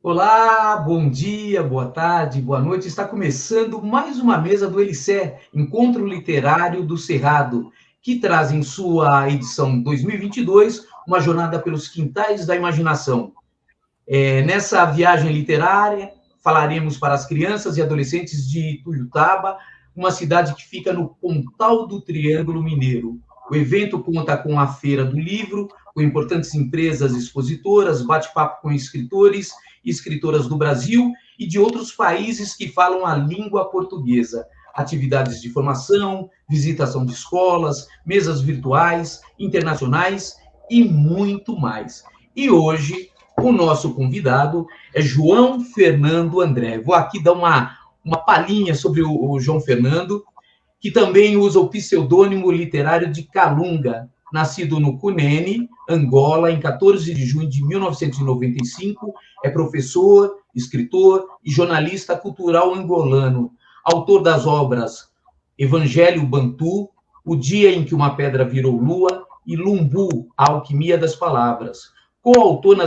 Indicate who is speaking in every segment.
Speaker 1: Olá, bom dia, boa tarde, boa noite. Está começando mais uma mesa do Elisser, Encontro Literário do Cerrado, que traz em sua edição 2022 uma jornada pelos quintais da imaginação. Nessa viagem literária, falaremos para as crianças e adolescentes de Tuiutaba, uma cidade que fica no Pontal do Triângulo Mineiro. O evento conta com a Feira do Livro, com importantes empresas expositoras, bate-papo com escritores e escritoras do Brasil e de outros países que falam a língua portuguesa. Atividades de formação, visitação de escolas, mesas virtuais, internacionais e muito mais. E hoje o nosso convidado é João Fernando André. Vou aqui dar uma palhinha sobre o João Fernando, que também usa o pseudônimo literário de Calunga, nascido no Cunene, Angola, em 14 de junho de 1995, é professor, escritor e jornalista cultural angolano, autor das obras Evangelho Bantu, O Dia em que uma Pedra Virou Lua e Lumbu, A Alquimia das Palavras. Coautor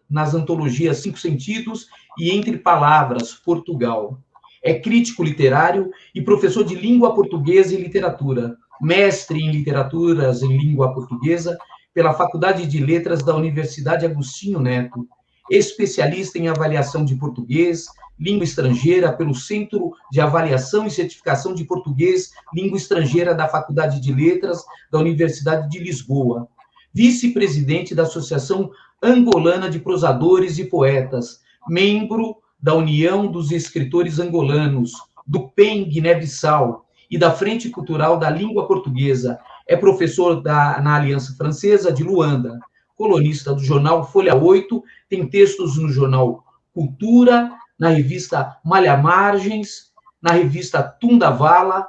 Speaker 1: nas antologias Cinco Sentidos e Entre Palavras, Portugal. É crítico literário e professor de língua portuguesa e literatura, mestre em literaturas em língua portuguesa pela Faculdade de Letras da Universidade Agostinho Neto, especialista em avaliação de português, língua estrangeira pelo Centro de Avaliação e Certificação de Português, Língua Estrangeira da Faculdade de Letras da Universidade de Lisboa, vice-presidente da Associação Angolana de Prosadores e Poetas, membro da União dos Escritores Angolanos, do PEN Guiné-Bissau e da Frente Cultural da Língua Portuguesa. É professor na Aliança Francesa de Luanda, colunista do jornal Folha 8, tem textos no jornal Cultura, na revista Malha Margens, na revista Tundavala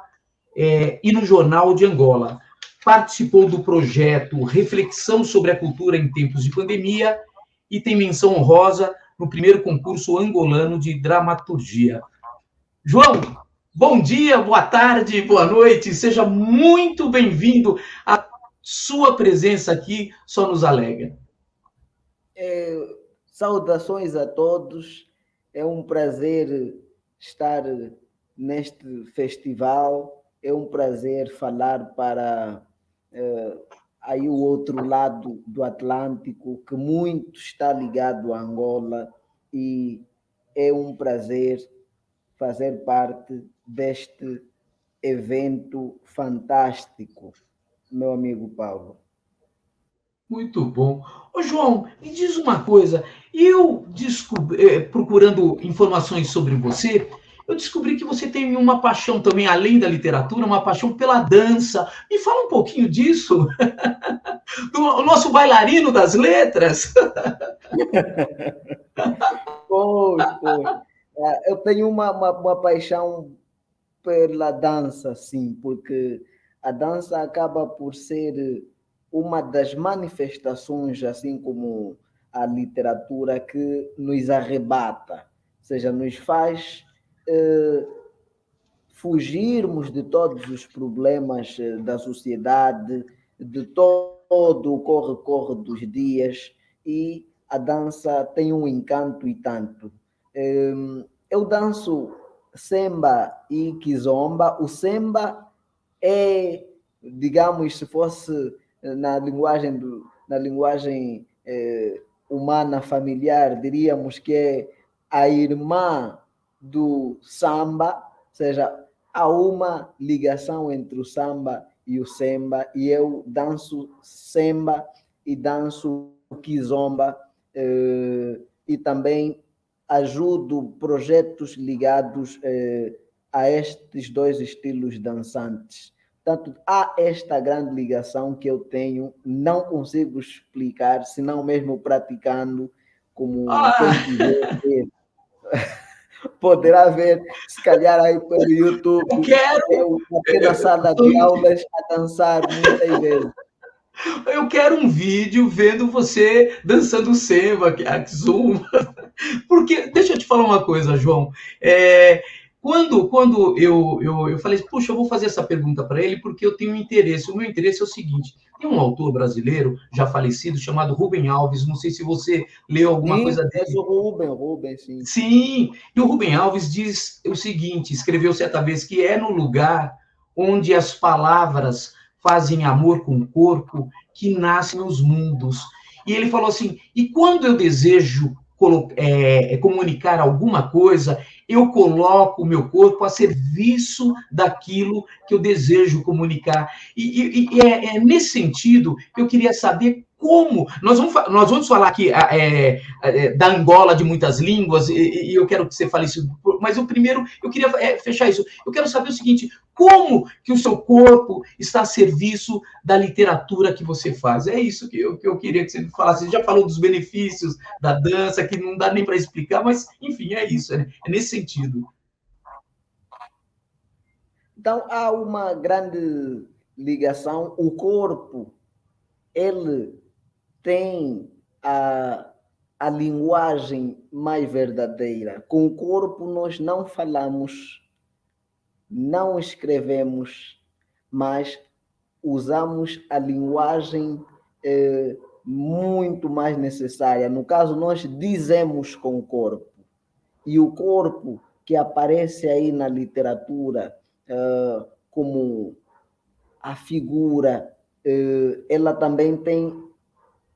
Speaker 1: e no Jornal de Angola. Participou do projeto Reflexão sobre a Cultura em Tempos de Pandemia e tem menção honrosa no primeiro concurso angolano de dramaturgia. João, bom dia, boa tarde, boa noite, seja muito bem-vindo. A sua presença aqui só nos alegra.
Speaker 2: Saudações a todos, é um prazer estar neste festival, é um prazer falar para aí o outro lado do Atlântico, que muito está ligado a Angola, e é um prazer fazer parte deste evento fantástico, meu amigo Paulo.
Speaker 1: Muito bom. Ô, João, me diz uma coisa. Eu descobri, procurando informações sobre você, eu descobri que você tem uma paixão também, além da literatura, uma paixão pela dança. Me fala um pouquinho disso. Do nosso bailarino das letras.
Speaker 2: Pois. Eu tenho uma paixão pela dança, sim, porque a dança acaba por ser uma das manifestações, assim como a literatura, que nos arrebata, ou seja, nos faz fugirmos de todos os problemas da sociedade, de todo o corre-corre dos dias, e a dança tem um encanto e tanto. Eu danço semba e kizomba. O semba é, digamos, se fosse na linguagem humana familiar, diríamos que é a irmã do samba, ou seja, há uma ligação entre o samba e o semba, e eu danço semba e danço kizomba, e também ajudo projetos ligados a estes dois estilos dançantes. Portanto, há esta grande ligação que eu tenho, não consigo explicar, senão mesmo praticando, como quem quiser ver. Poderá ver, se calhar aí pelo YouTube, eu aqui na sala de aulas a dançar muitas vezes.
Speaker 1: Eu quero um vídeo vendo você dançando samba, a kizomba. Porque, deixa eu te falar uma coisa, João. Quando eu falei, puxa, eu vou fazer essa pergunta para ele porque eu tenho um interesse. O meu interesse é o seguinte: tem um autor brasileiro já falecido chamado Rubem Alves. Não sei se você leu alguma
Speaker 2: Sim,
Speaker 1: coisa
Speaker 2: conheço
Speaker 1: dele.
Speaker 2: o Rubem, sim.
Speaker 1: Sim, e o Rubem Alves diz o seguinte: escreveu certa vez que é no lugar onde as palavras fazem amor com o corpo que nascem os mundos. E ele falou assim: e quando eu desejo comunicar alguma coisa, eu coloco o meu corpo a serviço daquilo que eu desejo comunicar. E é nesse sentido que eu queria saber como. Nós vamos falar aqui da Angola de muitas línguas, e eu quero que você fale isso, mas o primeiro, eu queria fechar isso. Eu quero saber o seguinte: como que o seu corpo está a serviço da literatura que você faz? É isso que eu queria que você falasse. Você já falou dos benefícios da dança, que não dá nem para explicar, mas, enfim, é isso, é nesse sentido.
Speaker 2: Então, há uma grande ligação. O corpo, ele tem a linguagem mais verdadeira. Com o corpo, nós não falamos, não escrevemos, mas usamos a linguagem muito mais necessária. No caso, nós dizemos com o corpo. E o corpo que aparece aí na literatura como a figura, ela também tem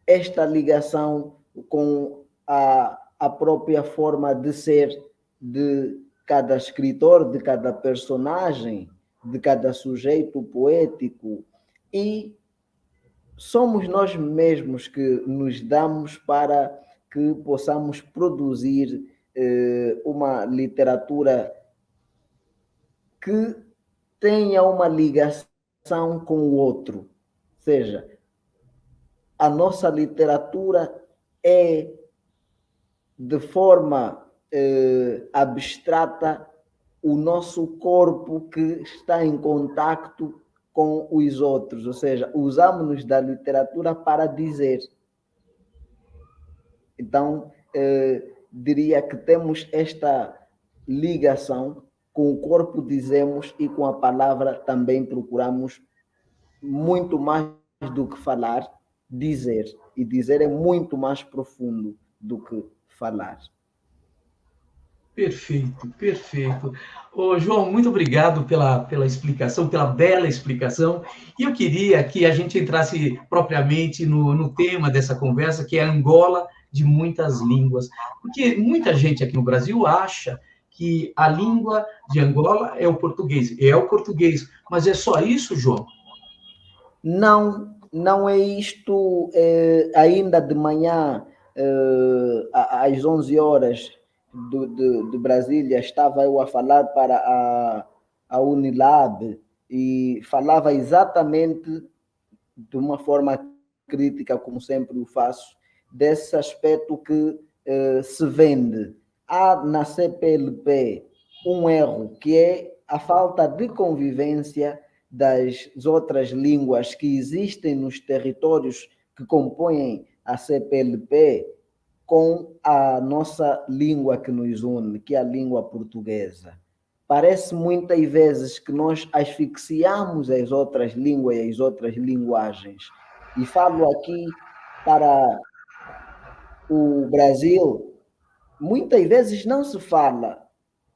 Speaker 2: esta ligação com a própria forma de ser de cada escritor, de cada personagem, de cada sujeito poético. E somos nós mesmos que nos damos para que possamos produzir uma literatura que tenha uma ligação com o outro. Ou seja, a nossa literatura é de forma abstrata o nosso corpo que está em contacto com os outros, ou seja, usamos-nos da literatura para dizer. Então, diria que temos esta ligação com o corpo, dizemos, e com a palavra também procuramos muito mais do que falar, dizer. E dizer é muito mais profundo do que falar.
Speaker 1: Perfeito, perfeito. Ô, João, muito obrigado pela explicação, pela bela explicação. E eu queria que a gente entrasse propriamente no tema dessa conversa, que é Angola de muitas línguas. Porque muita gente aqui no Brasil acha que a língua de Angola é o português. É o português. Mas é só isso, João?
Speaker 2: Não, não é isto. Ainda de manhã, às 11 horas de Brasília, estava eu a falar para a Unilab e falava exatamente de uma forma crítica, como sempre o faço, desse aspecto que se vende. Há na CPLP um erro que é a falta de convivência das outras línguas que existem nos territórios que compõem a CPLP com a nossa língua que nos une, que é a língua portuguesa. Parece muitas vezes que nós asfixiamos as outras línguas e as outras linguagens. E falo aqui para o Brasil, muitas vezes não se fala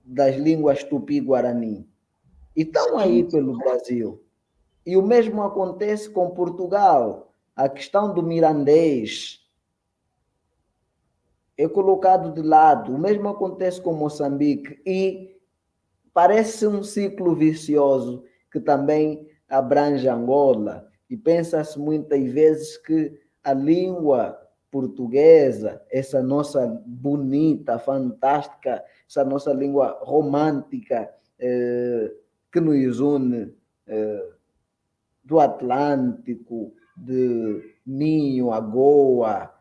Speaker 2: das línguas tupi-guarani. E estão aí
Speaker 1: Sim.
Speaker 2: pelo Brasil. E o mesmo acontece com Portugal. A questão do mirandês é colocado de lado. O mesmo acontece com Moçambique. E parece um ciclo vicioso que também abrange Angola. E pensa-se muitas vezes que a língua portuguesa, essa nossa bonita, fantástica, essa nossa língua romântica, que nos une do Atlântico, de Minho a Goa,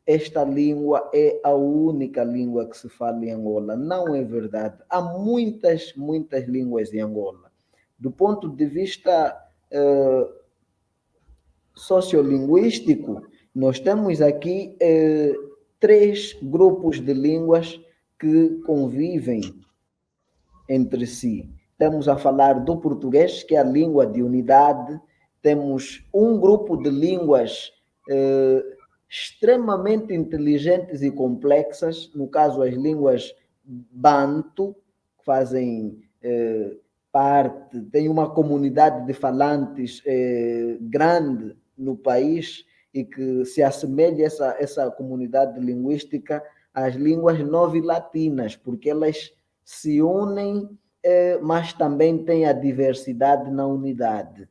Speaker 2: esta língua é a única língua que se fala em Angola. Não é verdade. Há muitas, muitas línguas em Angola. Do ponto de vista sociolinguístico, nós temos aqui 3 grupos de línguas que convivem entre si. Estamos a falar do português, que é a língua de unidade. Temos um grupo de línguas extremamente inteligentes e complexas, no caso as línguas banto, que fazem parte, tem uma comunidade de falantes grande no país e que se assemelha essa comunidade linguística às línguas novilatinas, porque elas se unem, mas também têm a diversidade na unidade.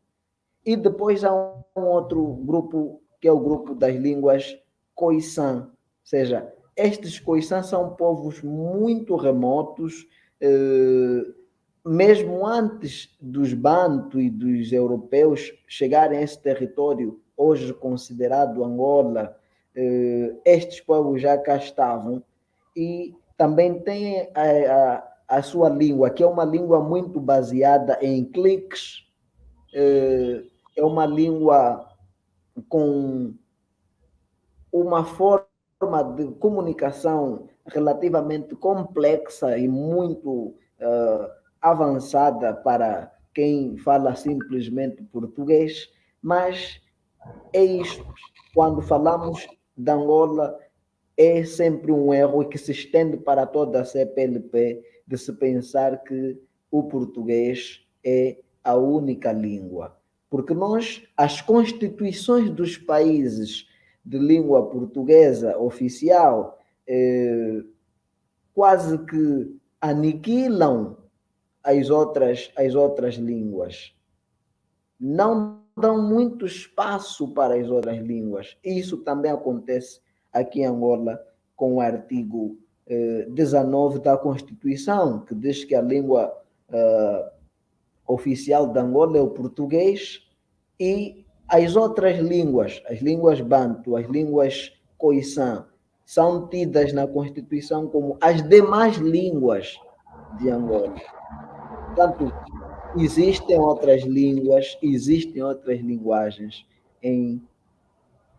Speaker 2: E depois há um outro grupo, que é o grupo das línguas Khoisan, ou seja, estes Khoisan são povos muito remotos, mesmo antes dos Bantu e dos europeus chegarem a esse território, hoje considerado Angola, estes povos já cá estavam e também têm a sua língua, que é uma língua muito baseada em cliques, é uma língua com uma forma de comunicação relativamente complexa e muito avançada para quem fala simplesmente português, mas é isso. Quando falamos de Angola, é sempre um erro que se estende para toda a CPLP de se pensar que o português é a única língua. Porque as constituições dos países de língua portuguesa oficial quase que aniquilam as outras línguas. Não dão muito espaço para as outras línguas. Isso também acontece aqui em Angola com o artigo 19 da Constituição, que diz que a língua oficial de Angola é o português e as outras línguas, as línguas banto, as línguas khoisan, são tidas na Constituição como as demais línguas de Angola. Portanto, existem outras línguas, existem outras linguagens em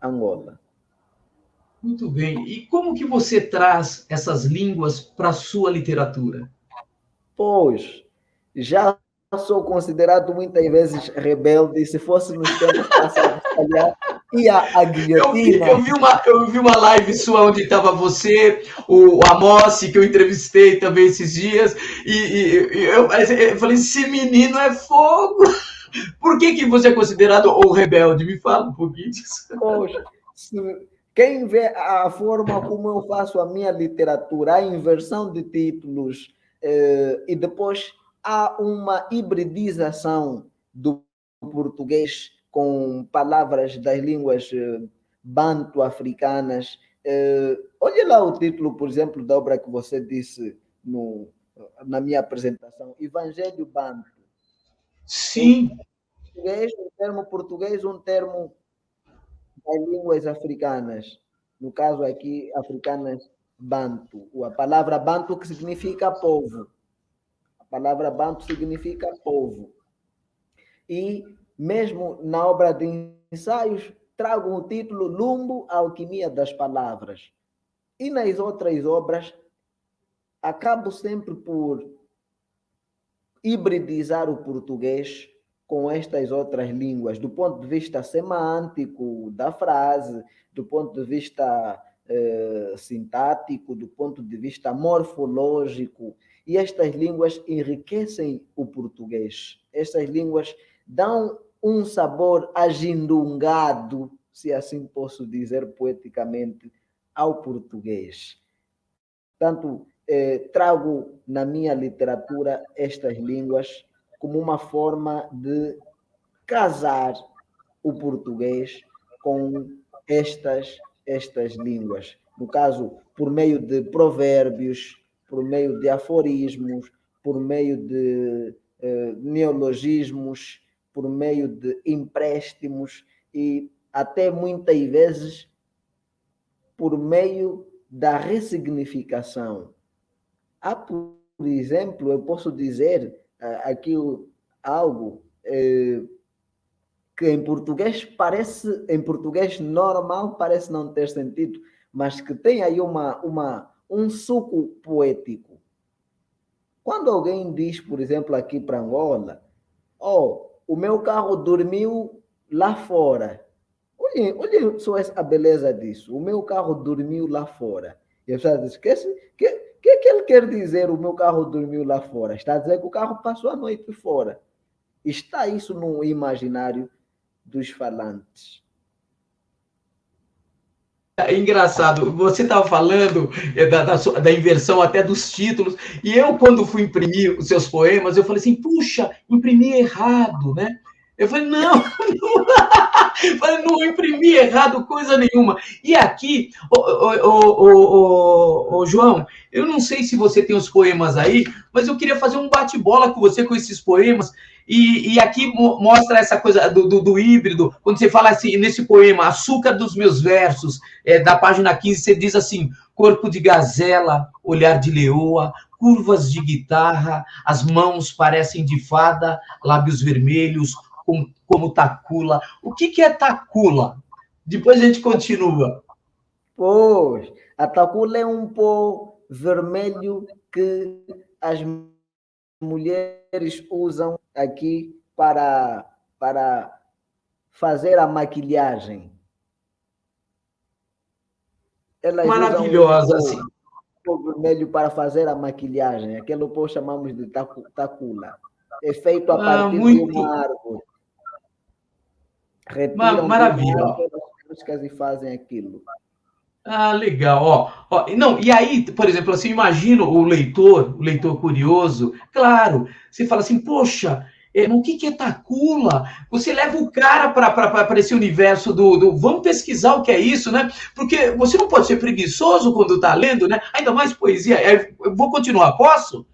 Speaker 2: Angola.
Speaker 1: Muito bem. E como que você traz essas línguas para a sua literatura?
Speaker 2: Pois, já sou considerado muitas vezes rebelde, e se fosse nos tempos passados, calhar, ia à guilhotina.
Speaker 1: Eu vi uma live sua onde estava você, o Amossi, que eu entrevistei também esses dias, e eu falei, esse menino é fogo. Por que você é considerado o rebelde? Me fala um pouquinho disso.
Speaker 2: Pois, quem vê a forma como eu faço a minha literatura, a inversão de títulos, e depois há uma hibridização do português com palavras das línguas banto-africanas. Olha lá o título, por exemplo, da obra que você disse na minha apresentação, Evangelho Banto.
Speaker 1: Sim.
Speaker 2: Um termo português, um termo das línguas africanas, no caso aqui, africanas banto. A palavra banto que significa povo. A palavra banto significa povo. E mesmo na obra de ensaios, trago o título Lumbo, a alquimia das palavras. E nas outras obras, acabo sempre por hibridizar o português com estas outras línguas, do ponto de vista semântico da frase, do ponto de vista sintático, do ponto de vista morfológico, e estas línguas enriquecem o português. Estas línguas dão um sabor agindungado, se assim posso dizer poeticamente, ao português. Portanto, trago na minha literatura estas línguas como uma forma de casar o português com estas línguas. No caso, por meio de provérbios, por meio de aforismos, por meio de neologismos, por meio de empréstimos e até muitas vezes por meio da ressignificação. Há, por exemplo, eu posso dizer aqui algo que em português normal parece não ter sentido, mas que tem aí um suco poético. Quando alguém diz, por exemplo, aqui para Angola, oh, o meu carro dormiu lá fora. Olhem só a beleza disso. O meu carro dormiu lá fora. E a pessoa diz, que ele quer dizer o meu carro dormiu lá fora? Está a dizer que o carro passou a noite fora. Está isso no imaginário dos falantes.
Speaker 1: É engraçado, você estava falando da inversão até dos títulos, e eu, quando fui imprimir os seus poemas, eu falei assim, puxa, imprimi errado, né? Eu falei, não, falei, não imprimi errado coisa nenhuma. E aqui, João, eu não sei se você tem os poemas aí, mas eu queria fazer um bate-bola com você com esses poemas. E aqui mostra essa coisa do híbrido, quando você fala assim, nesse poema, Açúcar dos Meus Versos, da página 15, você diz assim, corpo de gazela, olhar de leoa, curvas de guitarra, as mãos parecem de fada, lábios vermelhos, como tacula. O que é tacula? Depois a gente continua.
Speaker 2: Pois, a tacula é um pó vermelho que as mulheres usam aqui para fazer a maquilhagem. Elas
Speaker 1: Maravilhosa,
Speaker 2: usam
Speaker 1: assim.
Speaker 2: um pó vermelho para fazer a maquilhagem. Aquele pó chamamos de tacula. É feito a partir de uma árvore. Retiram de uma
Speaker 1: Maravilha.
Speaker 2: árvore as cascas e fazem aquilo.
Speaker 1: Ah, legal. Não, e aí, por exemplo, assim, imagino o leitor curioso, claro, você fala assim, poxa, o que é tacula? Você leva o cara para esse universo vamos pesquisar o que é isso, né? Porque você não pode ser preguiçoso quando está lendo, né? Ainda mais poesia. Eu vou continuar, posso?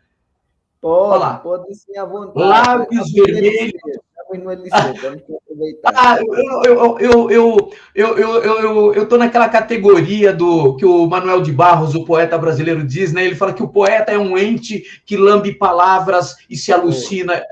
Speaker 2: Pode sim à vontade.
Speaker 1: Lábios vermelhos.
Speaker 2: Estamos no LC, temos que aproveitar.
Speaker 1: Eu tô naquela categoria do que o Manuel de Barros, o poeta brasileiro, diz, né? Ele fala que o poeta é um ente que lambe palavras e se alucina.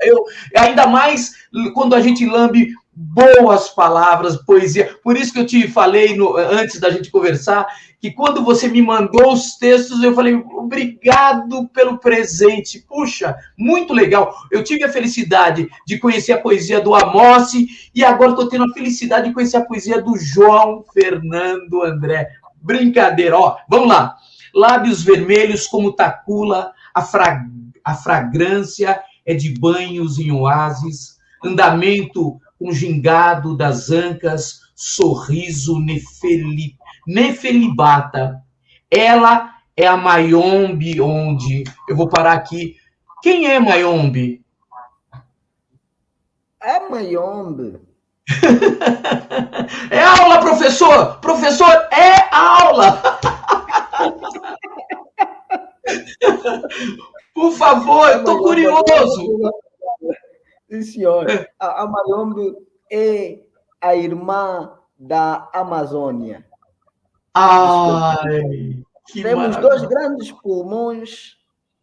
Speaker 1: Ainda mais quando a gente lambe boas palavras, poesia. Por isso que eu te falei antes da gente conversar, que quando você me mandou os textos, eu falei, obrigado pelo presente. Puxa, muito legal. Eu tive a felicidade de conhecer a poesia do Amossi e agora estou tendo a felicidade de conhecer a poesia do João Fernando André. Brincadeira, vamos lá. Lábios vermelhos como tacula, a fragrância é de banhos em oásis, andamento com gingado das ancas, sorriso nefelibata. Ela é a Mayombe, onde... Eu vou parar aqui. Quem é Mayombe?
Speaker 2: É Mayombe.
Speaker 1: É aula, professor! Professor, é aula! Por favor, estou curioso.
Speaker 2: Sim, senhor. A Mayombe é a irmã da Amazônia.
Speaker 1: Ai, que
Speaker 2: Temos
Speaker 1: maravilha.
Speaker 2: 2 grandes pulmões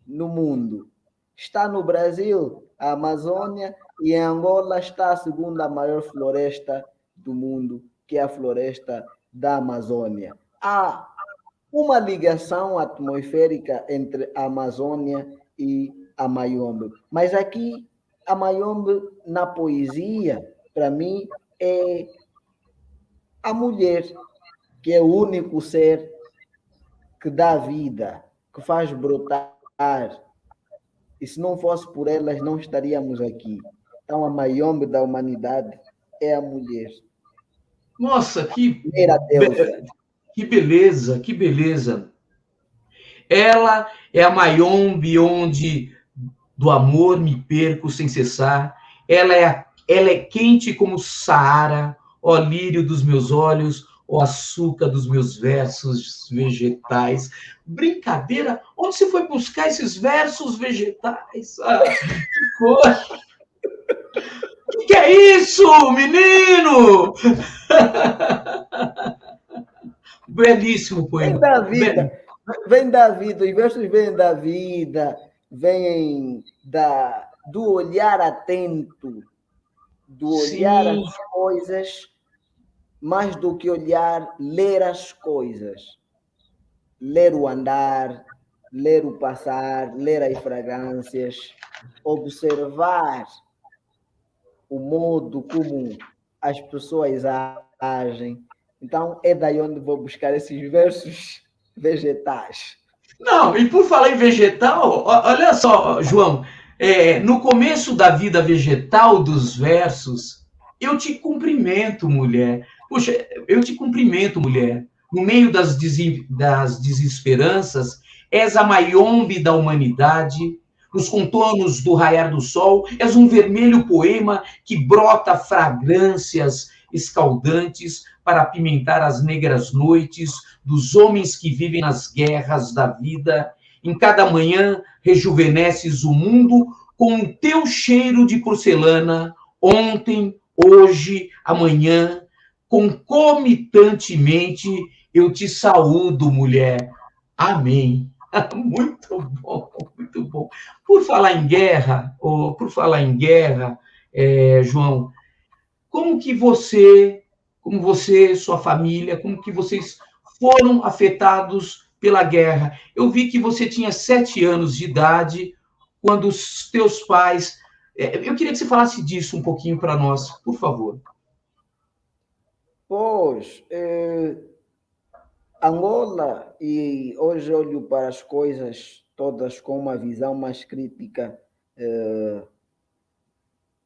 Speaker 2: no mundo. Está no Brasil, a Amazônia, e em Angola está a segunda maior floresta do mundo, que é a floresta da Amazônia. Há uma ligação atmosférica entre a Amazônia e a Mayombe. Mas aqui, a Mayombe, na poesia, para mim, é a mulher, que é o único ser que dá vida, que faz brotar. E se não fosse por elas, não estaríamos aqui. Então, a Mayombe da humanidade é a mulher.
Speaker 1: Nossa, que beleza, que beleza. Ela é a Mayombe onde do amor me perco sem cessar. Ela é quente como o Saara, ó lírio dos meus olhos, ó açúcar dos meus versos vegetais. Brincadeira? Onde você foi buscar esses versos vegetais? Que coisa! O que é isso, menino? Belíssimo poema.
Speaker 2: Vem da vida. Vem da vida. Os versos vêm da vida, vêm do olhar atento, do olhar as coisas, mais do que olhar, ler as coisas. Ler o andar, ler o passar, ler as fragrâncias, observar o modo como as pessoas agem. Então, é daí onde vou buscar esses versos vegetais.
Speaker 1: Não, e por falar em vegetal, olha só, João, no começo da vida vegetal dos versos, eu te cumprimento, mulher. Puxa, eu te cumprimento, mulher. No meio das desesperanças, és a maiombe da humanidade. Nos contornos do raiar do sol, és um vermelho poema que brota fragrâncias escaldantes para apimentar as negras noites dos homens que vivem nas guerras da vida. Em cada manhã rejuvenesces o mundo com o teu cheiro de porcelana, ontem, hoje, amanhã, concomitantemente, eu te saúdo, mulher. Amém. Muito bom, muito bom. Por falar em guerra, João, como você, sua família, como que vocês foram afetados pela guerra? Eu vi que você tinha 7 anos de idade quando os teus pais. Eu queria que você falasse disso um pouquinho para nós, por favor.
Speaker 2: Pois, Angola, e hoje olho para as coisas todas com uma visão mais crítica,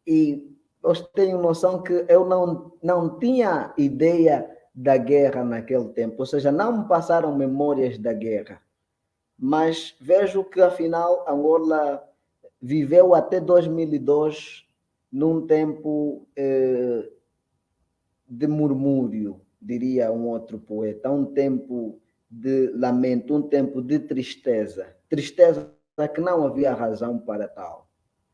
Speaker 2: e eu tenho noção que eu não tinha ideia da guerra naquele tempo, ou seja, não me passaram memórias da guerra, mas vejo que afinal Angola viveu até 2002 num tempo de murmúrio, diria um outro poeta, um tempo de lamento, um tempo de tristeza. Tristeza que não havia razão para tal,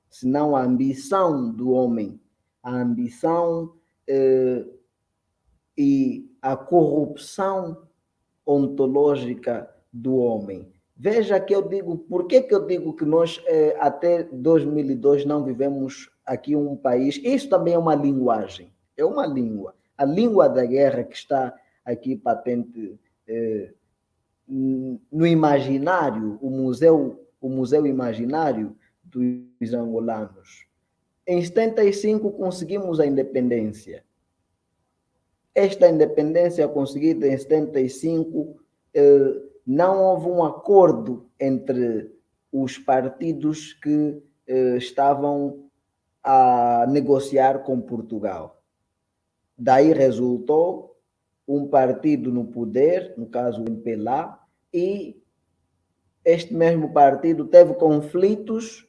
Speaker 2: senão a ambição do homem, a ambição e a corrupção ontológica do homem. Veja que eu digo, por que eu digo que nós até 2002 não vivemos aqui um país? Isso também é uma linguagem, é uma língua. A língua da guerra que está aqui patente no imaginário, o museu imaginário dos angolanos. Em 75 conseguimos a independência. Esta independência conseguida em 75, não houve um acordo entre os partidos que estavam a negociar com Portugal. Daí resultou um partido no poder, no caso o MPLA, e este mesmo partido teve conflitos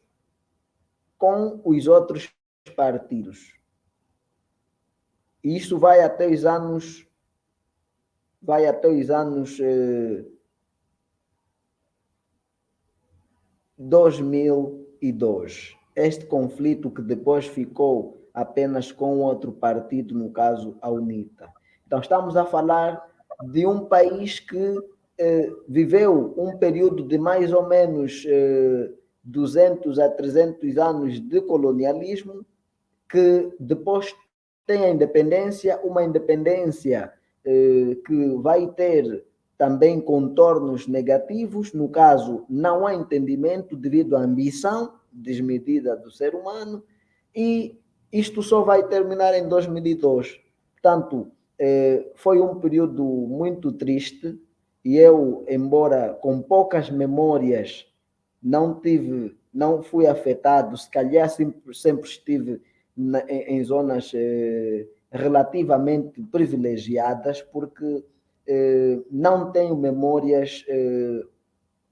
Speaker 2: com os outros partidos. E isso vai até os anos 2002. Este conflito que depois ficou apenas com outro partido, no caso a UNITA. Então estamos a falar de um país que viveu um período de mais ou menos 200 a 300 anos de colonialismo, que depois tem a independência, uma independência que vai ter também contornos negativos. No caso, não há entendimento devido à ambição desmedida do ser humano, e isto só vai terminar em 2002. Portanto, foi um período muito triste, e eu, embora com poucas memórias, não fui afetado. Se calhar sempre estive em zonas relativamente privilegiadas, porque não tenho memórias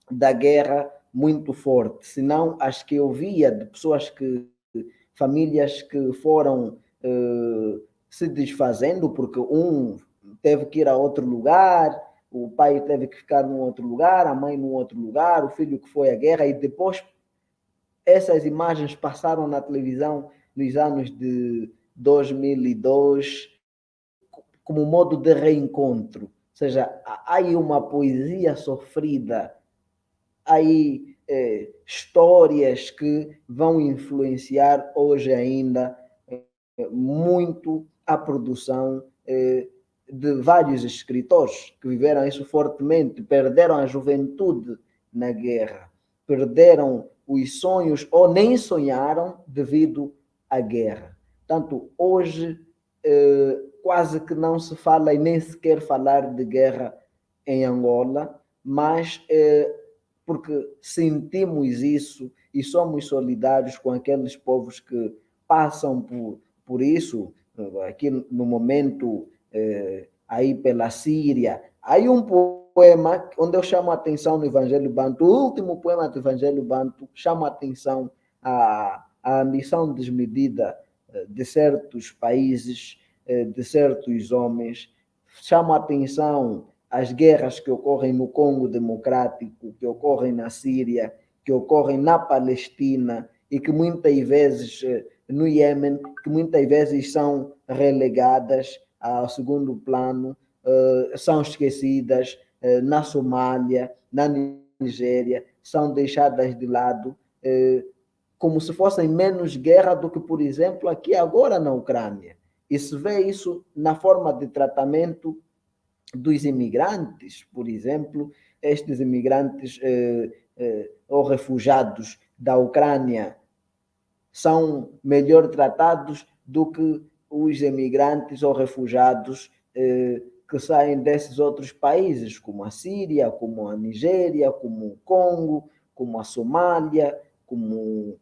Speaker 2: da guerra muito forte, senão as que eu via de pessoas famílias que foram se desfazendo, porque um teve que ir a outro lugar, o pai teve que ficar num outro lugar, a mãe num outro lugar, o filho que foi à guerra, e depois essas imagens passaram na televisão nos anos de 2002 como modo de reencontro. Ou seja, há aí uma poesia sofrida, há aí histórias que vão influenciar hoje ainda muito a produção de vários escritores que viveram isso fortemente, perderam a juventude na guerra, perderam os sonhos ou nem sonharam devido à guerra. Portanto, hoje quase que não se fala e nem se quer falar de guerra em Angola, mas porque sentimos isso e somos solidários com aqueles povos que passam por isso, aqui no momento, aí pela Síria. Aí um poema onde eu chamo a atenção no Evangelho Banto, o último poema do Evangelho Banto, chama a atenção à ambição desmedida de certos países, de certos homens, chama a atenção às guerras que ocorrem no Congo Democrático, que ocorrem na Síria, que ocorrem na Palestina e que muitas vezes no Iêmen, que muitas vezes são relegadas ao segundo plano, são esquecidas na Somália, na Nigéria, são deixadas de lado, como se fossem menos guerra do que, por exemplo, aqui agora na Ucrânia. E se vê isso na forma de tratamento dos imigrantes, por exemplo, estes imigrantes ou refugiados da Ucrânia são melhor tratados do que os imigrantes ou refugiados que saem desses outros países, como a Síria, como a Nigéria, como o Congo, como a Somália, como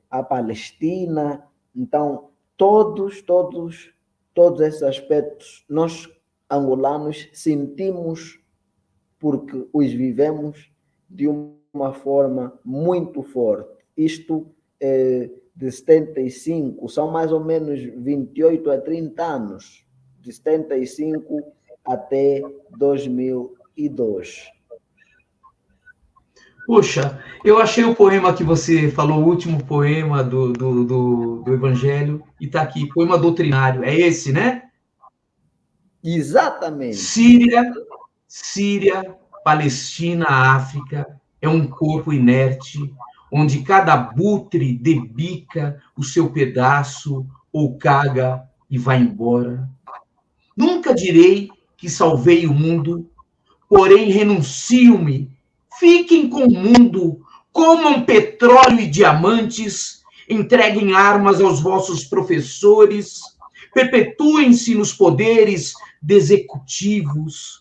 Speaker 2: a Palestina. Então, todos esses aspectos nós angolanos sentimos porque os vivemos de uma forma muito forte. Isto de 75, são mais ou menos 28 a 30 anos, de 75 até 2002.
Speaker 1: Poxa, eu achei o poema que você falou, o último poema do Evangelho, e está aqui, poema doutrinário. É esse, né?
Speaker 2: Exatamente.
Speaker 1: Síria, Palestina, África, é um corpo inerte, onde cada abutre debica o seu pedaço ou caga e vai embora. Nunca direi que salvei o mundo, porém renuncio-me. Fiquem com o mundo, comam petróleo e diamantes, entreguem armas aos vossos professores, perpetuem-se nos poderes de executivos,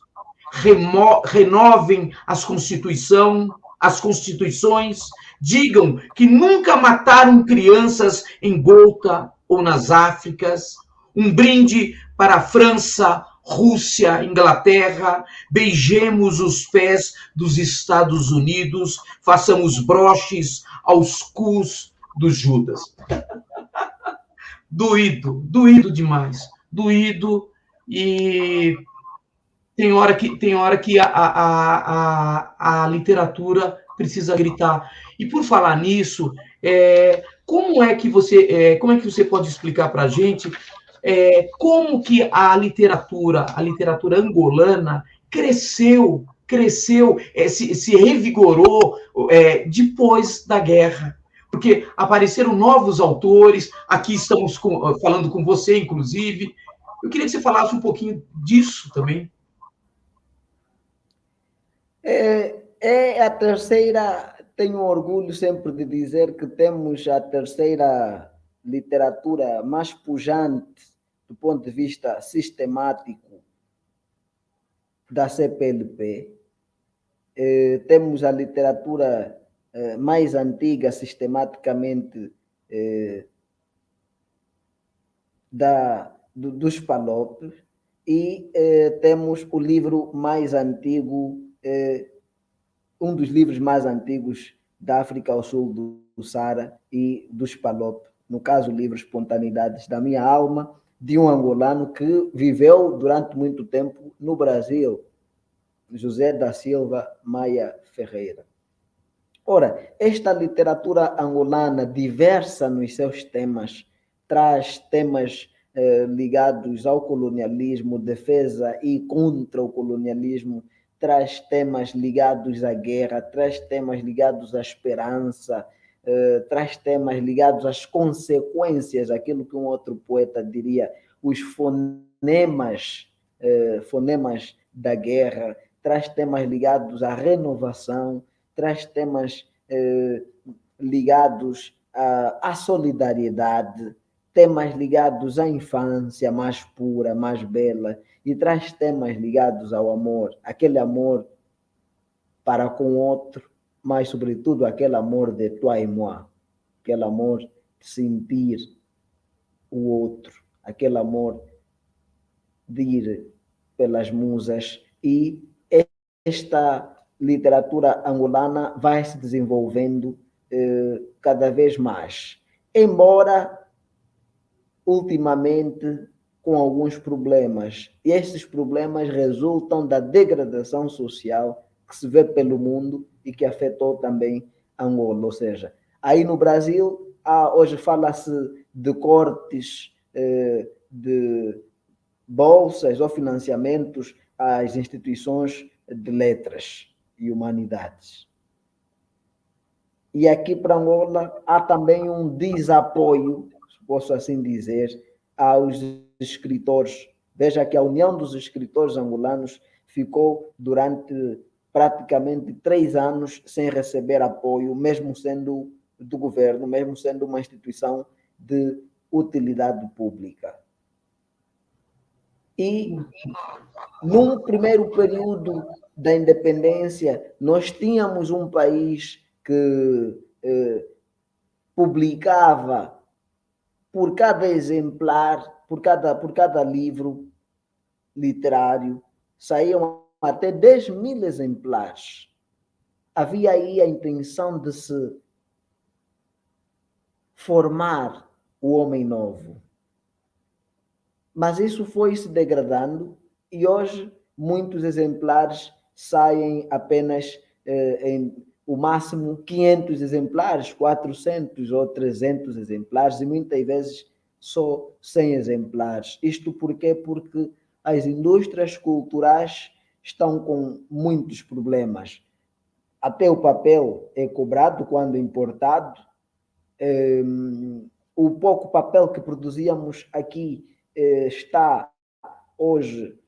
Speaker 1: renovem as constituições, digam que nunca mataram crianças em Gouta ou nas Áfricas. Um brinde para a França, Rússia, Inglaterra, beijemos os pés dos Estados Unidos, façamos broches aos cus dos Judas. Doído demais, doído, e tem hora que a literatura precisa gritar. E por falar nisso, como é que você pode explicar para a gente como que a literatura angolana cresceu, se revigorou depois da guerra? Porque apareceram novos autores, aqui estamos falando com você, inclusive. Eu queria que você falasse um pouquinho disso também.
Speaker 2: É a terceira, tenho orgulho sempre de dizer que temos a terceira literatura mais pujante do ponto de vista sistemático da CPLP. Temos a literatura mais antiga sistematicamente dos Palopes e temos o livro mais antigo, um dos livros mais antigos da África ao sul do Saara e dos Palopes, no caso o livro Espontaneidades da Minha Alma, de um angolano que viveu durante muito tempo no Brasil, José da Silva Maia Ferreira. Ora, esta literatura angolana, diversa nos seus temas, traz temas ligados ao colonialismo, defesa e contra o colonialismo, traz temas ligados à guerra, traz temas ligados à esperança, traz temas ligados às consequências, aquilo que um outro poeta diria, os fonemas da guerra, traz temas ligados à renovação, traz temas ligados à solidariedade, temas ligados à infância mais pura, mais bela, e traz temas ligados ao amor, aquele amor para com o outro, mas sobretudo aquele amor de toi et moi, aquele amor de sentir o outro, aquele amor de ir pelas musas, e esta literatura angolana vai se desenvolvendo cada vez mais, embora ultimamente com alguns problemas, e esses problemas resultam da degradação social que se vê pelo mundo e que afetou também Angola, ou seja, aí no Brasil hoje fala-se de cortes de bolsas ou financiamentos às instituições de letras e humanidades. E aqui para Angola há também um desapoio, posso assim dizer, aos escritores. Veja que a União dos Escritores Angolanos ficou durante praticamente 3 anos sem receber apoio, mesmo sendo do governo, mesmo sendo uma instituição de utilidade pública. E num primeiro período da independência, nós tínhamos um país que publicava por cada exemplar, por cada livro literário, saíam até 10.000 exemplares. Havia aí a intenção de se formar o homem novo. Mas isso foi se degradando e hoje muitos exemplares saem apenas em o máximo 500 exemplares, 400 ou 300 exemplares e muitas vezes só 100 exemplares. Isto por quê? Porque as indústrias culturais estão com muitos problemas. Até o papel é cobrado quando importado. O pouco papel que produzíamos aqui está hoje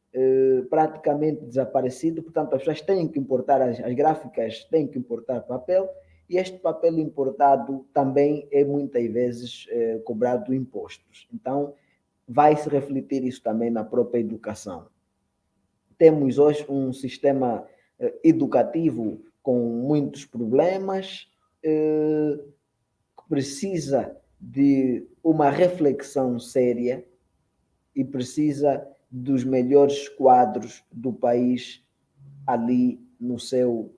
Speaker 2: praticamente desaparecido, portanto as pessoas têm que importar, as gráficas têm que importar papel, e este papel importado também é muitas vezes cobrado impostos. Então vai se refletir isso também na própria educação. Temos hoje um sistema educativo com muitos problemas, que precisa de uma reflexão séria e precisa dos melhores quadros do país ali no seu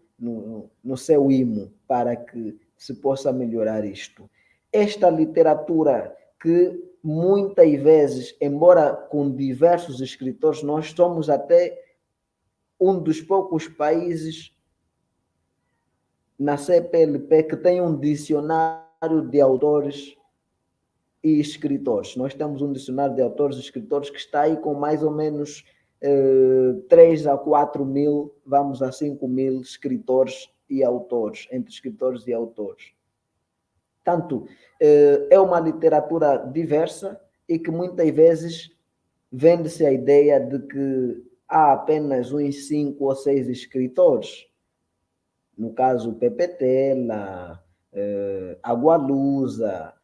Speaker 2: imo, para que se possa melhorar isto. Esta literatura que muitas vezes, embora com diversos escritores, nós somos até um dos poucos países na CPLP que tem um dicionário de autores e escritores. Nós temos um dicionário de autores e escritores que está aí com mais ou menos 3 a 4 mil, vamos a 5 mil escritores e autores, entre escritores e autores. Portanto, é uma literatura diversa e que muitas vezes vende-se a ideia de que há apenas uns 5 ou 6 escritores. No caso, Pepe Tela, Agualusa,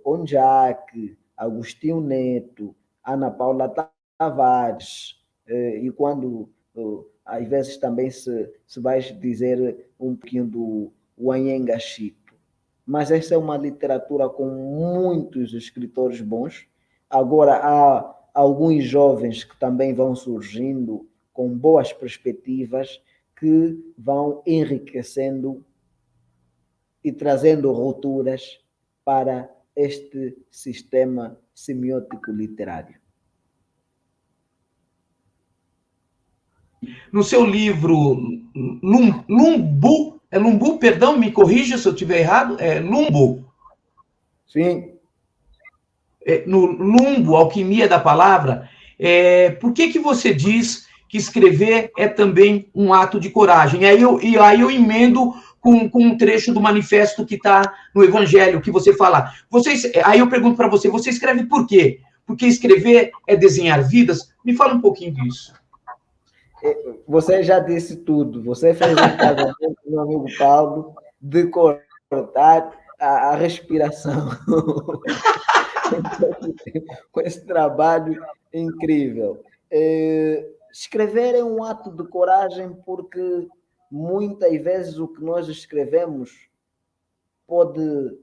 Speaker 2: Onjak, Agostinho Neto, Ana Paula Tavares, e quando às vezes também se vai dizer um pouquinho do Wanyenga Chito. Mas essa é uma literatura com muitos escritores bons. Agora há alguns jovens que também vão surgindo com boas perspectivas, que vão enriquecendo e trazendo rupturas para este sistema semiótico literário.
Speaker 1: No seu livro Lumbu, perdão, me corrija se eu estiver errado, é Lumbu.
Speaker 2: Sim.
Speaker 1: No Lumbu, Alquimia da Palavra, por que você diz que escrever é também um ato de coragem? E aí eu emendo com um trecho do manifesto que está no Evangelho, que você fala. Aí eu pergunto para você, você escreve por quê? Porque escrever é desenhar vidas? Me fala um pouquinho disso.
Speaker 2: Você já disse tudo. Você fez um casamento, meu amigo Paulo, de cortar a respiração com esse trabalho incrível. Escrever é um ato de coragem porque muitas vezes o que nós escrevemos pode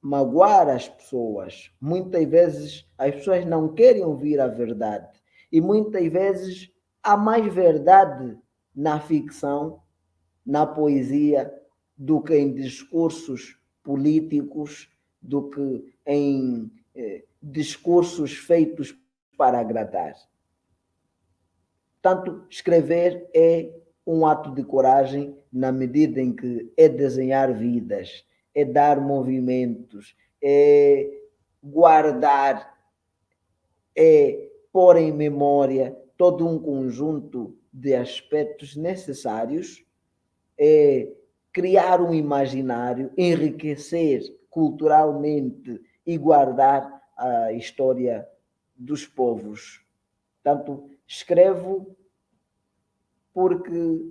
Speaker 2: magoar as pessoas. Muitas vezes as pessoas não querem ouvir a verdade. E muitas vezes há mais verdade na ficção, na poesia, do que em discursos políticos, do que em discursos feitos para agradar. Tanto escrever é um ato de coragem na medida em que é desenhar vidas, é dar movimentos, é guardar, é pôr em memória todo um conjunto de aspectos necessários, é criar um imaginário, enriquecer culturalmente e guardar a história dos povos. Portanto, escrevo porque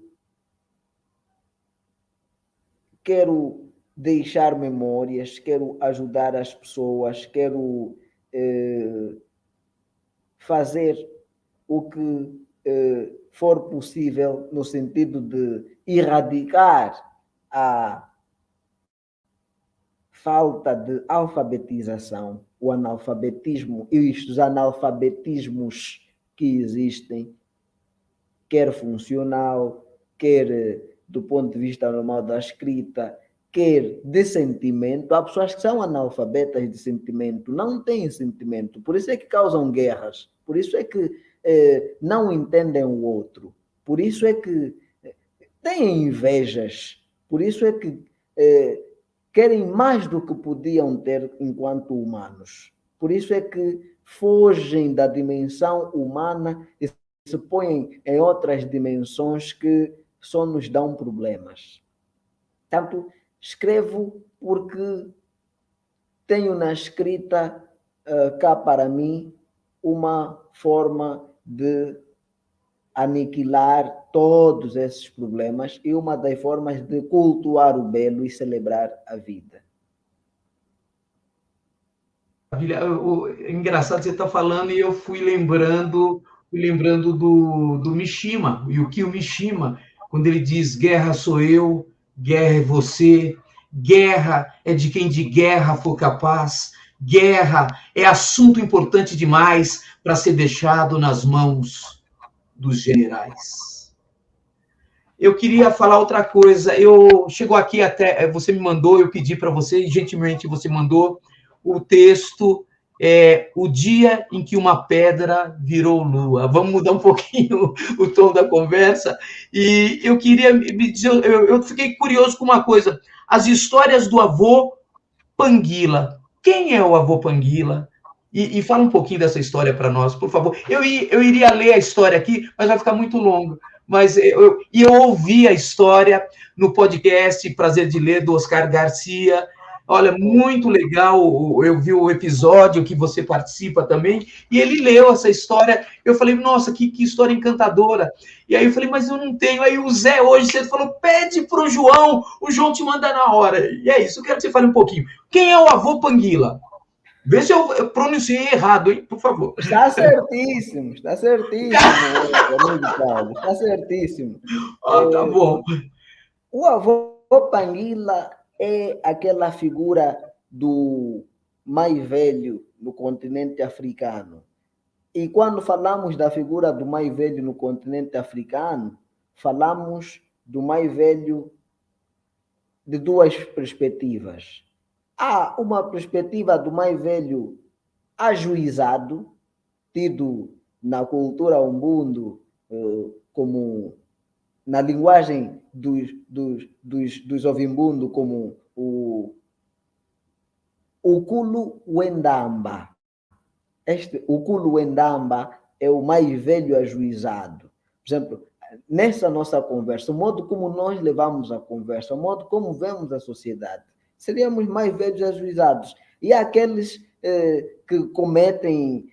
Speaker 2: quero deixar memórias, quero ajudar as pessoas, quero fazer o que for possível no sentido de erradicar a falta de alfabetização, o analfabetismo e os analfabetismos que existem, quer funcional, quer do ponto de vista normal da escrita, quer de sentimento. Há pessoas que são analfabetas de sentimento, não têm sentimento, por isso é que causam guerras, por isso é que não entendem o outro, por isso é que têm invejas, por isso é que querem mais do que podiam ter enquanto humanos. Por isso é que fogem da dimensão humana e se põem em outras dimensões que só nos dão problemas. Portanto, escrevo porque tenho na escrita cá para mim uma forma de aniquilar todos esses problemas e uma das formas de cultuar o belo e celebrar a vida.
Speaker 1: É engraçado você estar falando e eu fui lembrando do Mishima, Yukio Mishima, quando ele diz: guerra sou eu, guerra é você, guerra é de quem de guerra for capaz, guerra é assunto importante demais para ser deixado nas mãos dos generais. Eu queria falar outra coisa. Chegou aqui até, você me mandou, eu pedi para você, e gentilmente você mandou o texto, O Dia em que uma Pedra Virou Lua. Vamos mudar um pouquinho o tom da conversa. E eu queria me dizer, eu fiquei curioso com uma coisa. As histórias do avô Panguila. Quem é o avô Panguila? E fala um pouquinho dessa história para nós, por favor. Eu iria ler a história aqui, mas vai ficar muito longo. Mas eu ouvi a história no podcast Prazer de Ler, do Oscar Garcia. Olha, muito legal. Eu vi o episódio que você participa também, e ele leu essa história. Eu falei, nossa, que história encantadora. E aí eu falei, mas eu não tenho. Aí o Zé hoje cedo falou, pede para o João te manda na hora. E é isso, eu quero que você fale um pouquinho. Quem é o avô Panguila? Vê se eu pronunciei errado, hein, por favor.
Speaker 2: Está certíssimo, amigo Paulo, está certíssimo.
Speaker 1: Tá bom.
Speaker 2: O avô Panguila é aquela figura do mais velho no continente africano. E quando falamos da figura do mais velho no continente africano, falamos do mais velho de duas perspectivas. Há uma perspectiva do mais velho ajuizado, tido na cultura umbundo como, na linguagem dos ovimbundo, como o Kulu Wendamba. O Kulu Wendamba é o mais velho ajuizado. Por exemplo, nessa nossa conversa, o modo como nós levamos a conversa, o modo como vemos a sociedade, seríamos mais velhos ajuizados. E aqueles que cometem,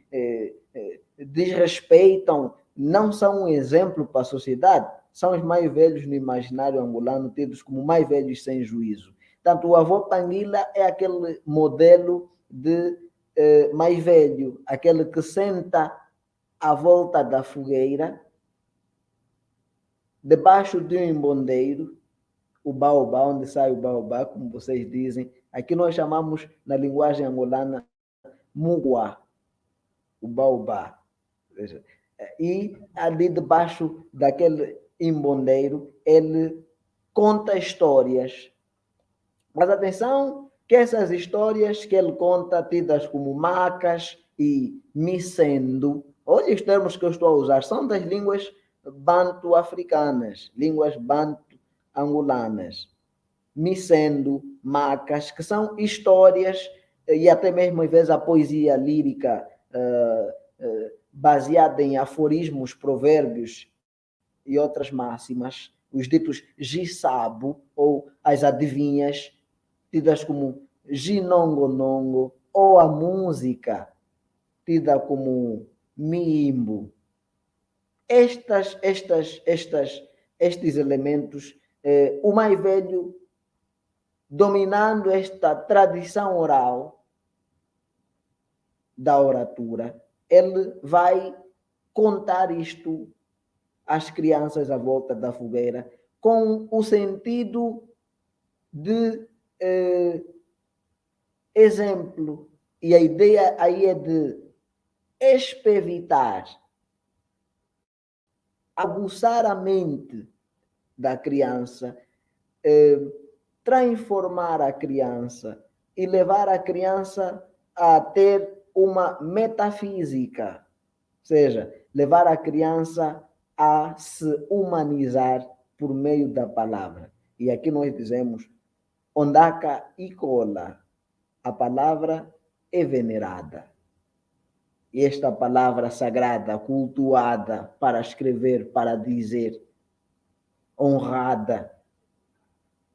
Speaker 2: desrespeitam não são um exemplo para a sociedade, são os mais velhos no imaginário angolano, tidos como mais velhos sem juízo. Tanto o avô Panguila é aquele modelo de mais velho, aquele que senta à volta da fogueira, debaixo de um embondeiro, o baobá, onde sai o baobá, como vocês dizem. Aqui nós chamamos, na linguagem angolana, muguá, o baobá. E ali debaixo daquele embondeiro, ele conta histórias. Mas atenção que essas histórias que ele conta, tidas como macas e micendo, olha os termos que eu estou a usar, são das línguas banto-africanas, línguas banto-angolanas. Micendo, macas, que são histórias, e até mesmo às vezes a poesia lírica baseada em aforismos, provérbios e outras máximas, os ditos gisabo, ou as adivinhas, tidas como ginongonongo, ou a música, tida como mimbo. Estes elementos, o mais velho, dominando esta tradição oral da oratura, ele vai contar isto às crianças à volta da fogueira, com o sentido de exemplo. E a ideia aí é de espevitar, aguçar a mente da criança, transformar a criança e levar a criança a ter uma metafísica, ou seja, levar a criança a se humanizar por meio da palavra. E aqui nós dizemos ondaka e cola, a palavra é venerada. E esta palavra sagrada, cultuada para escrever, para dizer, honrada,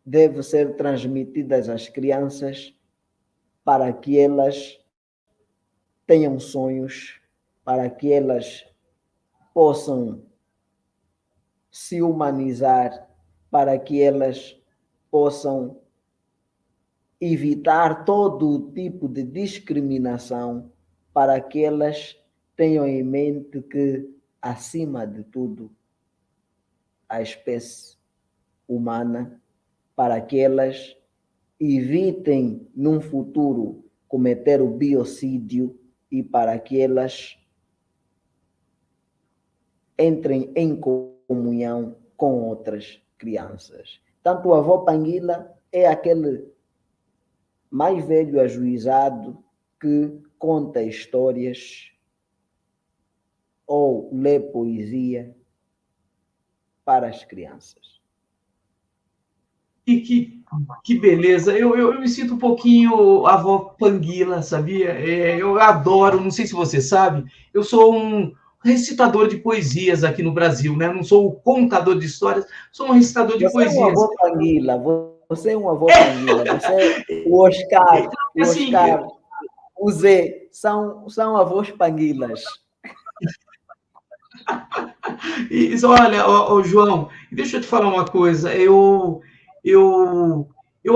Speaker 2: deve ser transmitida às crianças para que elas tenham sonhos, para que elas possam se humanizar, para que elas possam evitar todo tipo de discriminação, para que elas tenham em mente que, acima de tudo, a espécie humana, para que elas evitem, num futuro, cometer o biocídio e para que elas entrem em comunhão com outras crianças. Tanto o avô Panguila é aquele mais velho ajuizado que conta histórias ou lê poesia para as crianças.
Speaker 1: Que beleza! Eu me sinto um pouquinho avó Panguila, sabia? Eu adoro, não sei se você sabe, eu sou um recitador de poesias aqui no Brasil, né? Não sou o contador de histórias, sou um recitador de poesias.
Speaker 2: Você é um avô Panguila, você é um avô Panguila, você é o Oscar, então, o Oscar, assim, o Zé, são avós Panguilas.
Speaker 1: Olha, João, deixa eu te falar uma coisa, eu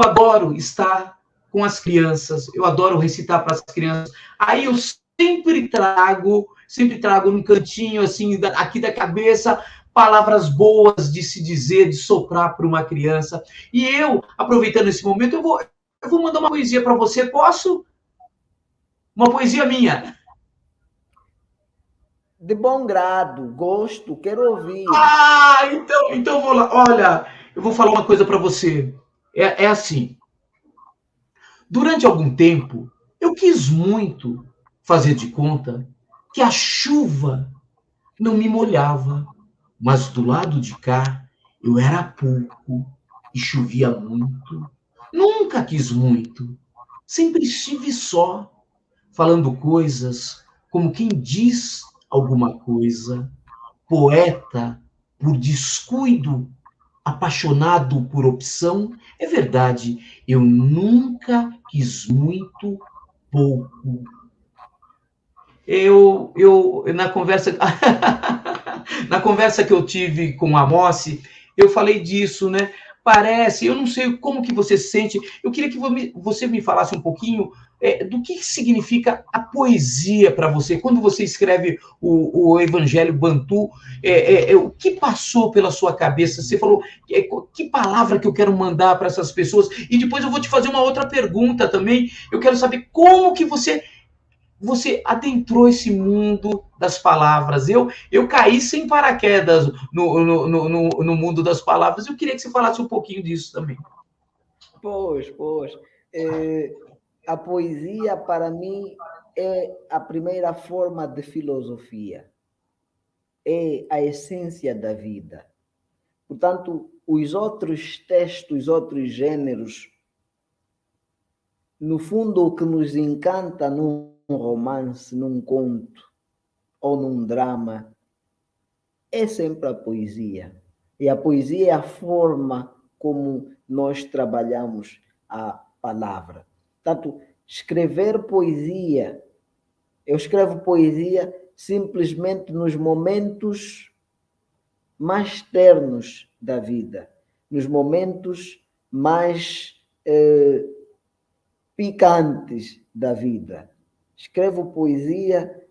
Speaker 1: adoro estar com as crianças, eu adoro recitar para as crianças. Aí eu sempre trago num cantinho assim aqui da cabeça palavras boas de se dizer, de soprar para uma criança. E eu, aproveitando esse momento, eu vou mandar uma poesia para você. Posso? Uma poesia minha.
Speaker 2: De bom grado, gosto, quero ouvir.
Speaker 1: Então vou lá. Olha, eu vou falar uma coisa para você. É assim. Durante algum tempo, eu quis muito fazer de conta que a chuva não me molhava, mas do lado de cá eu era pouco e chovia muito. Nunca quis muito, sempre estive só, falando coisas como quem diz alguma coisa, poeta por descuido, apaixonado por opção. É verdade, eu nunca quis muito, pouco. Eu na conversa Na conversa que eu tive com a Mossi, eu falei disso, né? Parece, eu não sei como que você se sente, eu queria que você me falasse um pouquinho do que significa a poesia para você, quando você escreve o Evangelho Bantu, o que passou pela sua cabeça? Você falou, que palavra que eu quero mandar para essas pessoas? E depois eu vou te fazer uma outra pergunta também, eu quero saber como que você adentrou esse mundo das palavras. Eu caí sem paraquedas no mundo das palavras. Eu queria que você falasse um pouquinho disso também.
Speaker 2: Pois. A poesia, para mim, é a primeira forma de filosofia. É a essência da vida. Portanto, os outros textos, os outros gêneros, no fundo, o que nos encanta num romance, num conto ou num drama, é sempre a poesia. E a poesia é a forma como nós trabalhamos a palavra. Portanto, escrever poesia, eu escrevo poesia simplesmente nos momentos mais ternos da vida, nos momentos mais picantes da vida. Escrevo poesia,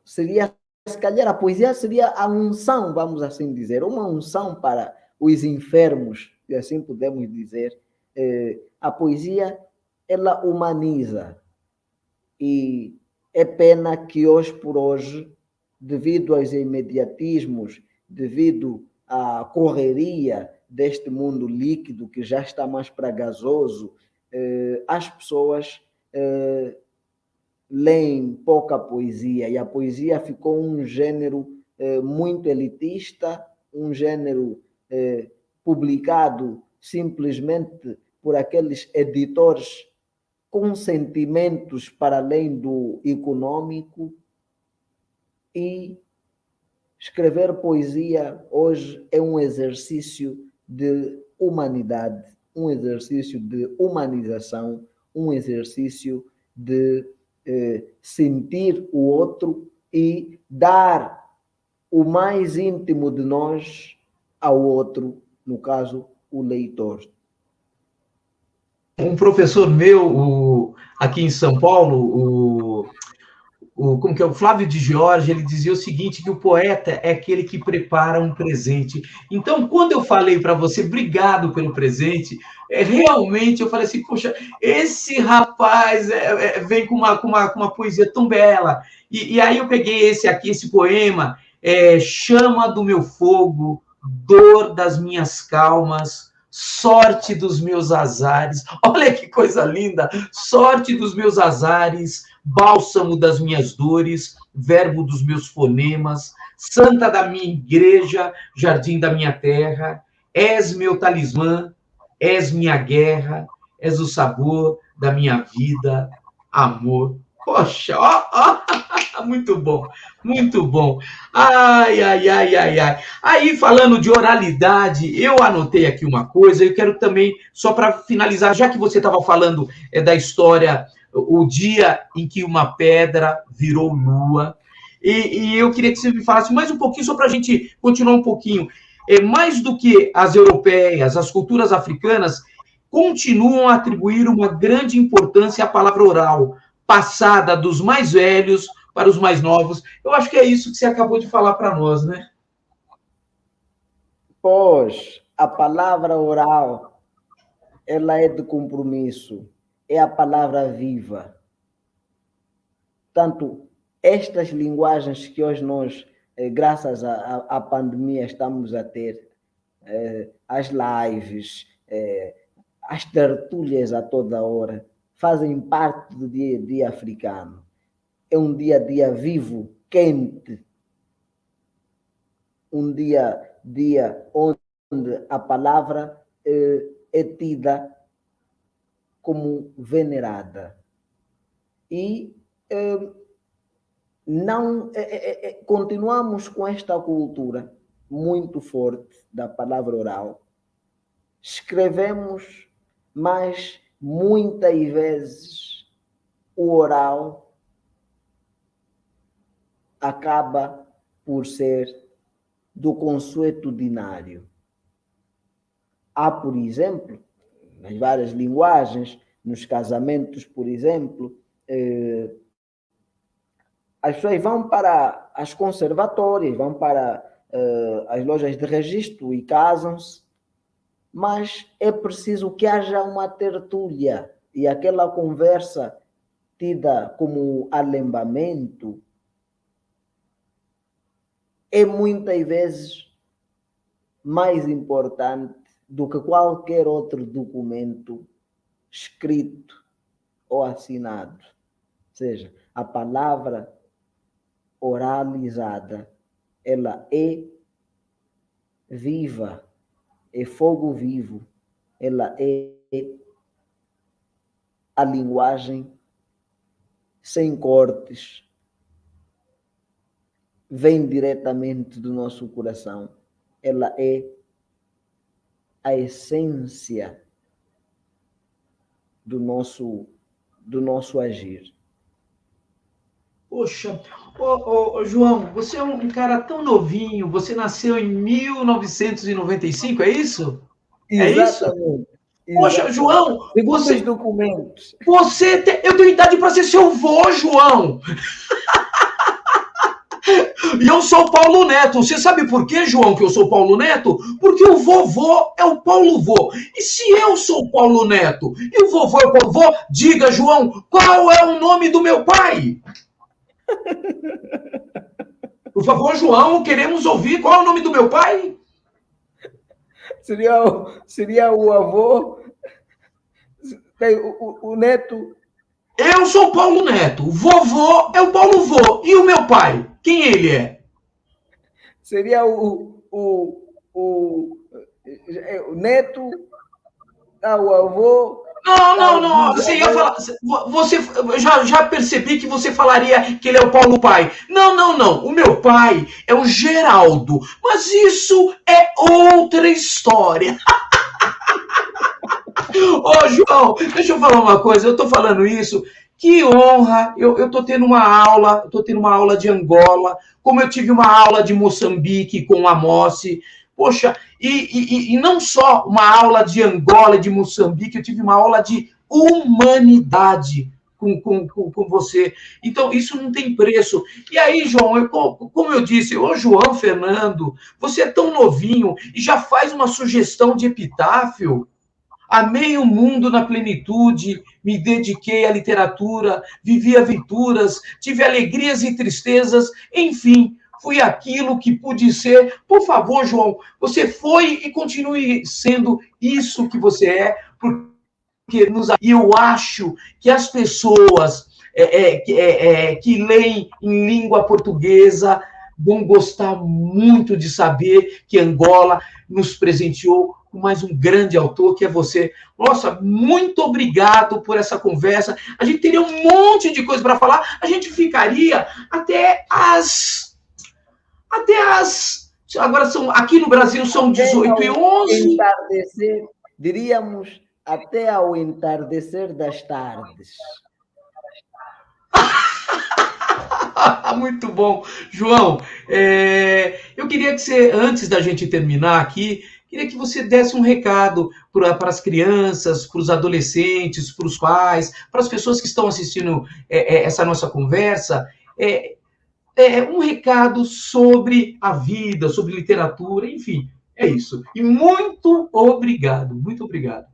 Speaker 2: seria, se calhar, a poesia seria a unção, vamos assim dizer, uma unção para os enfermos, se assim podemos dizer. A poesia, ela humaniza. E é pena que hoje por hoje, devido aos imediatismos, devido à correria deste mundo líquido que já está mais para gasoso, as pessoas leem pouca poesia, e a poesia ficou um gênero muito elitista, um gênero publicado simplesmente por aqueles editores com sentimentos para além do econômico. E escrever poesia hoje é um exercício de humanidade, um exercício de humanização, um exercício de sentir o outro e dar o mais íntimo de nós ao outro, no caso, o leitor.
Speaker 1: Um professor meu, aqui em São Paulo, como que é, o Flávio de Giorgi, ele dizia o seguinte, que o poeta é aquele que prepara um presente. Então, quando eu falei para você, obrigado pelo presente, realmente eu falei assim, poxa, esse rapaz vem com uma poesia tão bela. E aí eu peguei esse aqui, esse poema, Chama do meu fogo, dor das minhas calmas, sorte dos meus azares. Olha que coisa linda! Sorte dos meus azares, bálsamo das minhas dores, verbo dos meus fonemas, santa da minha igreja, jardim da minha terra, és meu talismã, és minha guerra, és o sabor da minha vida, amor. Poxa, muito bom, muito bom. Ai. Aí, falando de oralidade, eu anotei aqui uma coisa, eu quero também, só para finalizar, já que você estava falando da história, o dia em que uma pedra virou lua, e eu queria que você me falasse mais um pouquinho, só para a gente continuar um pouquinho. Mais do que as europeias, as culturas africanas continuam a atribuir uma grande importância à palavra oral, passada dos mais velhos para os mais novos. Eu acho que é isso que você acabou de falar para nós, né?
Speaker 2: Pois, a palavra oral, ela é de compromisso, é a palavra viva. Tanto estas linguagens que hoje nós, graças à pandemia, estamos a ter, as lives, as tertúlias a toda hora, fazem parte do dia a dia africano. É um dia a dia vivo, quente, um dia onde a palavra é tida como venerada. E não continuamos com esta cultura muito forte da palavra oral. Escrevemos, mas muitas vezes o oral acaba por ser do consuetudinário. Há, por exemplo, nas várias linguagens, nos casamentos, por exemplo, as pessoas vão para as conservatórias, vão para as lojas de registro e casam-se, mas é preciso que haja uma tertúlia e aquela conversa tida como alembamento é muitas vezes mais importante do que qualquer outro documento escrito ou assinado. Ou seja, a palavra oralizada, ela é viva, é fogo vivo, ela é a linguagem sem cortes, vem diretamente do nosso coração, ela é a essência do nosso agir.
Speaker 1: Poxa, João, você é um cara tão novinho, você nasceu em 1995, é isso? É isso?
Speaker 2: Exatamente.
Speaker 1: Poxa, João,
Speaker 2: segundo os documentos.
Speaker 1: Eu tenho idade para ser seu vô, João. E eu sou Paulo Neto. Você sabe por quê, João, que eu sou Paulo Neto? Porque o vovô é o Paulo Vô. E se eu sou Paulo Neto e o vovô é o Paulo Vô, diga, João, qual é o nome do meu pai? Por favor, João, queremos ouvir qual é o nome do meu pai?
Speaker 2: Seria o avô, o neto.
Speaker 1: Eu sou o Paulo Neto. O vovô é o Paulo Vô. E o meu pai? Quem ele é?
Speaker 2: Seria o neto, o avô.
Speaker 1: Não. Você ia falar. Você já percebi que você falaria que ele é o Paulo Pai. Não. O meu pai é o Geraldo. Mas isso é outra história. Ô, João, deixa eu falar uma coisa. Eu tô falando isso. Que honra! Eu tô tendo uma aula de Angola, como eu tive uma aula de Moçambique com a Mossi. Poxa, e não só uma aula de Angola e de Moçambique, eu tive uma aula de humanidade com você. Então, isso não tem preço. E aí, João, como eu disse, ô João Fernando, você é tão novinho e já faz uma sugestão de epitáfio. Amei o mundo na plenitude, me dediquei à literatura, vivi aventuras, tive alegrias e tristezas, enfim, fui aquilo que pude ser. Por favor, João, você foi e continue sendo isso que você é, porque e eu acho que as pessoas que leem em língua portuguesa vão gostar muito de saber que Angola nos presenteou com mais um grande autor, que é você. Nossa, muito obrigado por essa conversa. A gente teria um monte de coisa para falar. A gente ficaria até as... Agora aqui no Brasil são 18h11.
Speaker 2: Entardecer, diríamos até ao entardecer das tardes.
Speaker 1: Muito bom. João, eu queria que você, antes da gente terminar aqui, queria que você desse um recado para as crianças, para os adolescentes, para os pais, para as pessoas que estão assistindo essa nossa conversa, um recado sobre a vida, sobre literatura, enfim, é isso. E muito obrigado, muito obrigado.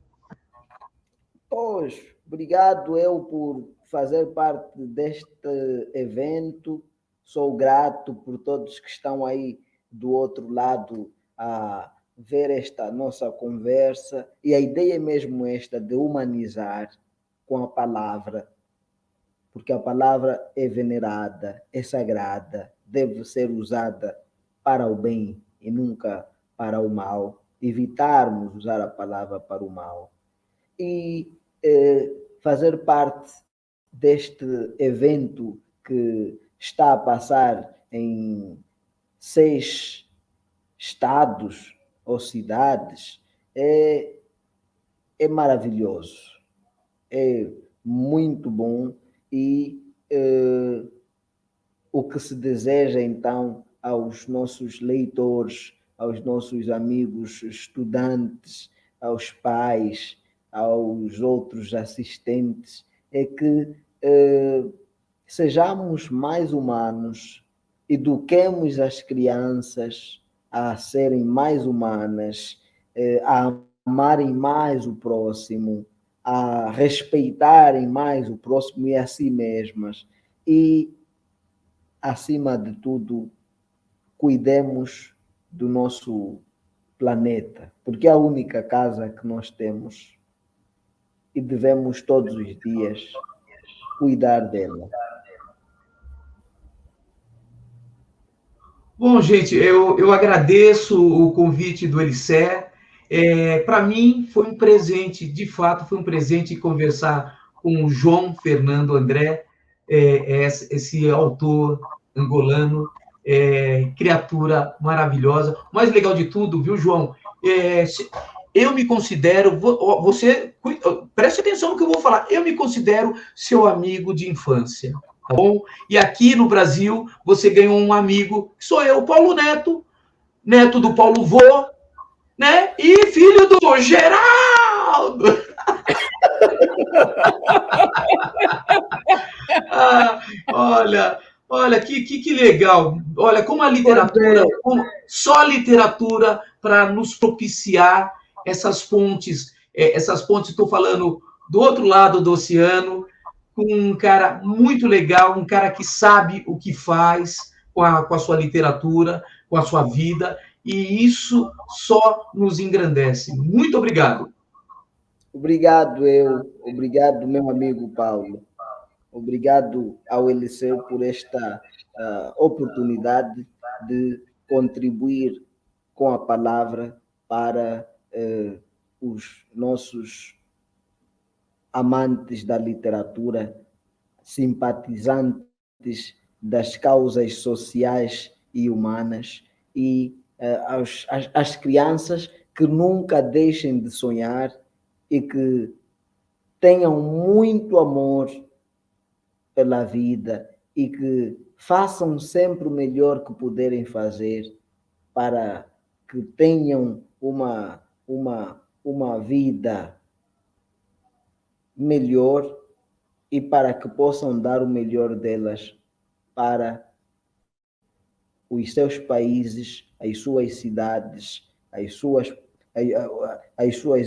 Speaker 2: Pois, obrigado eu por fazer parte deste evento. Sou grato por todos que estão aí do outro lado a ver esta nossa conversa. E a ideia é mesmo esta de humanizar com a palavra, porque a palavra é venerada, é sagrada, deve ser usada para o bem e nunca para o mal. Evitarmos usar a palavra para o mal. E fazer parte deste evento que está a passar em 6 estados ou cidades é maravilhoso, é muito bom e o que se deseja então aos nossos leitores, aos nossos amigos estudantes, aos pais, aos outros assistentes, é que sejamos mais humanos, eduquemos as crianças a serem mais humanas, a amarem mais o próximo, a respeitarem mais o próximo e a si mesmas. E, acima de tudo, cuidemos do nosso planeta, porque é a única casa que nós temos e devemos todos os dias cuidar dela.
Speaker 1: Bom, gente, eu agradeço o convite do Elisé. Para mim, foi um presente, de fato, foi um presente conversar com o João Fernando André, esse autor angolano, criatura maravilhosa. O mais legal de tudo, viu, João? Eu me considero, você, preste atenção no que eu vou falar, eu me considero seu amigo de infância. Tá bom? E aqui no Brasil, você ganhou um amigo, que sou eu, Paulo Neto, neto do Paulo Vô, né? E filho do Geraldo. Olha, que legal. Olha, como a literatura, só a literatura para nos propiciar essas pontes, estou falando do outro lado do oceano, com um cara muito legal, um cara que sabe o que faz com a sua literatura, com a sua vida, e isso só nos engrandece. Muito obrigado.
Speaker 2: Obrigado, obrigado, meu amigo Paulo. Obrigado ao Eliseu por esta oportunidade de contribuir com a palavra para os nossos amantes da literatura, simpatizantes das causas sociais e humanas, e as crianças que nunca deixem de sonhar e que tenham muito amor pela vida e que façam sempre o melhor que puderem fazer para que tenham uma vida melhor e para que possam dar o melhor delas para os seus países, as suas cidades, as suas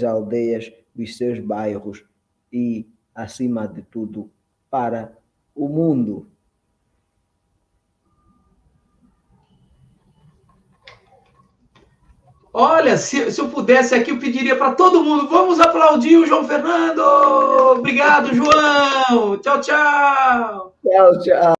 Speaker 2: aldeias, os seus bairros e, acima de tudo, para o mundo.
Speaker 1: Olha, se eu pudesse aqui, eu pediria para todo mundo, vamos aplaudir o João Fernando! Obrigado, João! Tchau, tchau!
Speaker 2: Tchau, tchau!